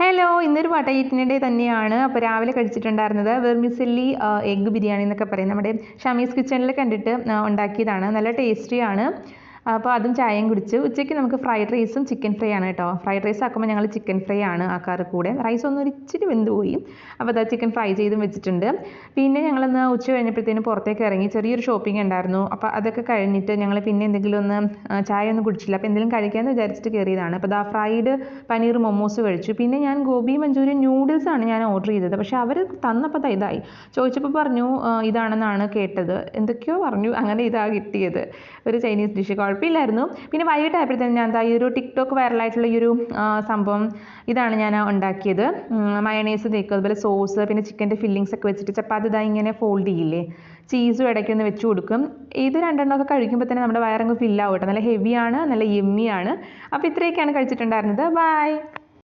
Hello, ഇന്നൊരു വട തന്നെയാണ്. അപ്പോൾ രാവിലെ കഴിച്ചിട്ടുണ്ടായിരുന്നത് വെർമിസെല്ലി എഗ്ഗ് ബിരിയാണി എന്നൊക്കെ പറയും. നമ്മുടെ ഷമീസ് കിച്ചണിൽ കണ്ടിട്ട് ഉണ്ടാക്കിയതാണ്. നല്ല ടേസ്റ്റിയാണ്. അപ്പോൾ അതും ചായയും കുടിച്ചു. ഉച്ചയ്ക്ക് നമുക്ക് ഫ്രൈഡ് റൈസും ചിക്കൻ ഫ്രൈ ആണ് കേട്ടോ. ഫ്രൈഡ് റൈസ് ആക്കുമ്പോൾ ഞങ്ങൾ ചിക്കൻ ഫ്രൈ ആണ് ആക്കാറ് കൂടെ. റൈസ് ഒന്ന് ഇച്ചിരി വെന്ത് പോയി. അപ്പോൾ അത് ചിക്കൻ ഫ്രൈ ചെയ്തും വെച്ചിട്ടുണ്ട്. പിന്നെ ഞങ്ങളൊന്ന് ഉച്ച കഴിഞ്ഞപ്പോഴത്തേനും പുറത്തേക്ക് ഇറങ്ങി. ചെറിയൊരു ഷോപ്പിംഗ് ഉണ്ടായിരുന്നു. അപ്പോൾ അതൊക്കെ കഴിഞ്ഞിട്ട് ഞങ്ങൾ പിന്നെ എന്തെങ്കിലും ഒന്ന് ചായ ഒന്നും കുടിച്ചില്ല. അപ്പോൾ എന്തെങ്കിലും കഴിക്കാമെന്ന് വിചാരിച്ചിട്ട് കയറിയതാണ്. അപ്പോൾ ദാ ഫ്രൈഡ് പനീർ മൊമോസ് കഴിച്ചു. പിന്നെ ഞാൻ ഗോബി മഞ്ചൂരിയൻ നൂഡിൽസ് ആണ് ഞാൻ ഓർഡർ ചെയ്തത്. പക്ഷേ അവർ തന്നപ്പോൾ ഇതായി. ചോദിച്ചപ്പോൾ പറഞ്ഞു ഇതാണെന്നാണ് കേട്ടത്. എന്തൊക്കെയോ പറഞ്ഞു. അങ്ങനെ ഇതാ കിട്ടിയത്. ഒരു ചൈനീസ് ഡിഷ് കുഴപ്പമില്ലായിരുന്നു. പിന്നെ വൈകിട്ടായപ്പോഴത്തേനും ഞാൻ ഈ ഒരു ടിക്ടോക്ക് വൈറലായിട്ടുള്ള ഈ ഒരു സംഭവം ഇതാണ് ഞാൻ ഉണ്ടാക്കിയത്. മയണൈസ് തേക്കും, അതുപോലെ സോസ്, പിന്നെ ചിക്കൻ്റെ ഫില്ലിങ്സ് ഒക്കെ വെച്ചിട്ട് ചപ്പാത്തി ഇതാ ഇങ്ങനെ ഫോൾഡ് ചെയ്യില്ലേ, ചീസും ഇടയ്ക്കൊന്ന് വെച്ച് കൊടുക്കും. ഇത് രണ്ടെണ്ണമൊക്കെ കഴിക്കുമ്പോൾ തന്നെ നമ്മുടെ വയറങ്ങ് ഫില്ലാവും കേട്ടോ. നല്ല ഹെവിയാണ്, നല്ല യമ്മിയാണ്. അപ്പോൾ ഇത്രയൊക്കെയാണ് കഴിച്ചിട്ടുണ്ടായിരുന്നത്. ബൈ.